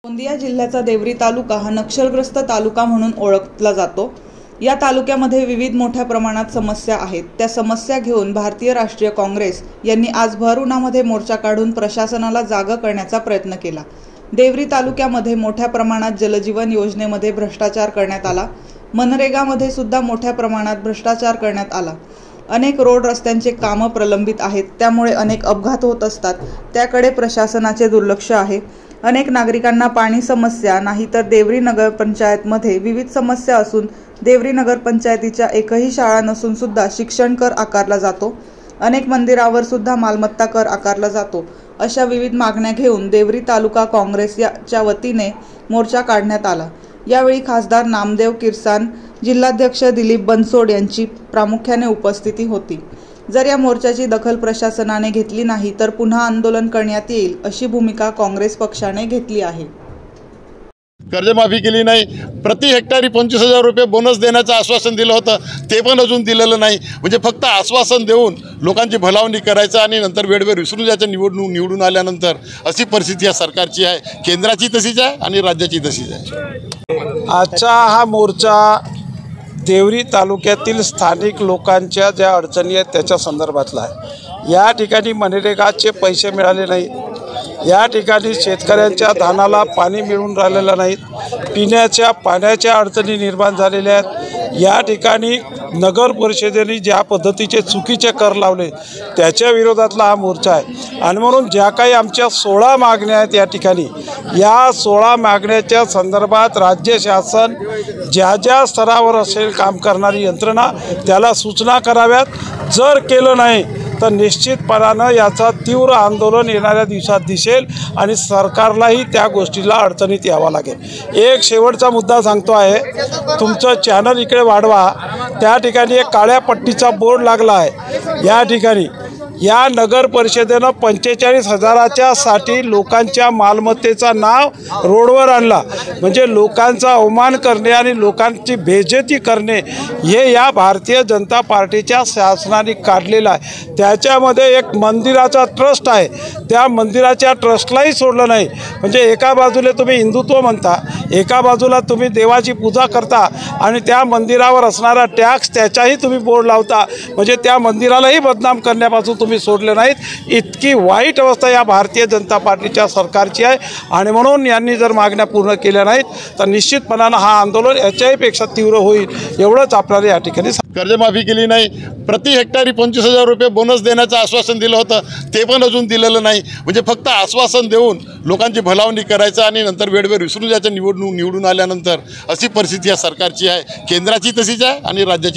गोंदिया जिल्ह्याचा देवरी तालुका हा नक्षलग्रस्त तालुका म्हणून ओळखला जातो। या तालुक्यामध्ये विविध मोठ्या प्रमाणात समस्या आहेत। त्या समस्या घेऊन भारतीय राष्ट्रीय काँग्रेस यांनी आज भर उन्हामध्ये मोर्चा काढून प्रशासनाला जाग करण्याचा प्रयत्न केला। देवरी तालुक्यामध्ये मोठ्या प्रमाणात जलजीवन योजनेमध्ये भ्रष्टाचार करण्यात आला। मनरेगामध्ये सुद्धा मोठ्या प्रमाणात भ्रष्टाचार करण्यात आला। अनेक रोड रस्त्यांचे कामं प्रलंबित आहेत, त्यामुळे अनेक अपघात होत असतात, त्याकडे प्रशासनाचे दुर्लक्ष आहे। अनेक नागरिकांना पाणी समस्या नाही तर देवरी नगर पंचायतमध्ये विविध समस्या असून देवरी नगर पंचायतीच्या एकही शाळा नसून सुद्धा शिक्षण कर आकारला जातो। अनेक मंदिरावर सुद्धा मालमत्ता कर आकारला जातो। अशा विविध मागण्या घेऊन देवरी तालुका काँग्रेसच्या वतीने मोर्चा काढण्यात आला। यावेळी खासदार नामदेव किरसान, जिल्हाध्यक्ष दिलीप बनसोड यांची प्रामुख्याने उपस्थिती होती। जर या मोर्चाची दखल प्रशासनाने घेतली नाही तर पुन्हा आंदोलन करण्यात येईल अशी भूमिका काँग्रेस पक्षाने घेतली आहे। कर्जमाफी केली नाही, प्रति हेक्टरी 25,000 रुपये बोनस देण्याचं आश्वासन दिलं होतं, ते पण अजून दिलेलं नाही। म्हणजे फक्त आश्वासन देऊन लोकांची भलावणी करायचं आणि नंतर वेळेवर विसरून जायचं निवडून आल्यानंतर अशी परिस्थिती या सरकारची आहे। केंद्राची तशीच आहे आणि राज्याची तशीच आहे। आजचा हा मोर्चा देवरी तालुक्यातील स्थानिक लोकांच्या ज्या अडचणी आहेत त्याच्या संदर्भातला आहे। या ठिकाणी मनरेगाचे पैसे मिळाले नाहीत, या ठिकाणी शेतकऱ्यांच्या धानाला पाणी मिळून राहिलेलं नाहीत, पिण्याच्या पाण्याच्या अडचणी निर्माण झालेल्या आहेत। या ठिकाणी नगर परिषदेने ज्या पद्धतीचे चुकीचे कर लावले त्याच्या विरोधातला हा मोर्चा आहे। आणि म्हणून ज्या काही आमच्या 16 मागण्या आहेत या ठिकाणी, या 16 मागण्याच्या संदर्भात राज्य शासन ज्या ज्या स्तरावर असेल काम करणारी यंत्रणा त्याला सूचना कराव्यात। जर केलं नाही तर निश्चितपणानं याचा तीव्र आंदोलन येणाऱ्या दिवसात दिसेल आणि सरकारलाही त्या गोष्टीला अडचणीत यावं लागेल। एक शेवटचा मुद्दा सांगतो आहे, तुमचं चॅनल इकडे वाढवा। त्या ठिकाणी एक काळ्या पट्टीचा बोर्ड लागला आहे। या ठिकाणी या नगर परिषदेनं 45,000च्या साठी लोकांच्या मालमत्तेचा नाव रोडवर आणला। म्हणजे लोकांचा अवमान करणे आणि लोकांची बेइज्जती करणे हे या भारतीय जनता पार्टीच्या शासनाने काढलेलं आहे। त्याच्यामध्ये एक मंदिराचा ट्रस्ट आहे, त्या मंदिराच्या ट्रस्टलाही सोडलं नाही। म्हणजे एका बाजूला तुम्ही हिंदुत्व म्हणता, एका बाजूला तुम्ही देवाची पूजा करता आणि त्या मंदिरावर असणारा टॅक्स त्याचाही तुम्ही बोर्ड लावता। म्हणजे त्या मंदिरालाही बदनाम करण्यापासून तुम्ही सोडले नाहीत। इतकी वाईट अवस्था या भारतीय जनता पार्टीच्या सरकारची आहे आणि म्हणून यांनी जर मागण्या पूर्ण केल्या नाहीत तर निश्चितपणानं हा आंदोलन याच्याही पेक्षा तीव्र होईल, एवढंच आपल्याला या ठिकाणी। कर्जमाफी केली नाही, प्रति हेक्टरी 25,000 रुपये बोनस देण्याचं आश्वासन दिलं होतं, ते पण अजून दिलेलं नाही। म्हणजे फक्त आश्वासन देऊन लोकांची भलावणी करायचं आणि नंतर वेळेवर विसरून जायचं निवडून आल्यानंतर अशी परिस्थिती या सरकारची आहे। केंद्राची तशीच आहे आणि राज्याची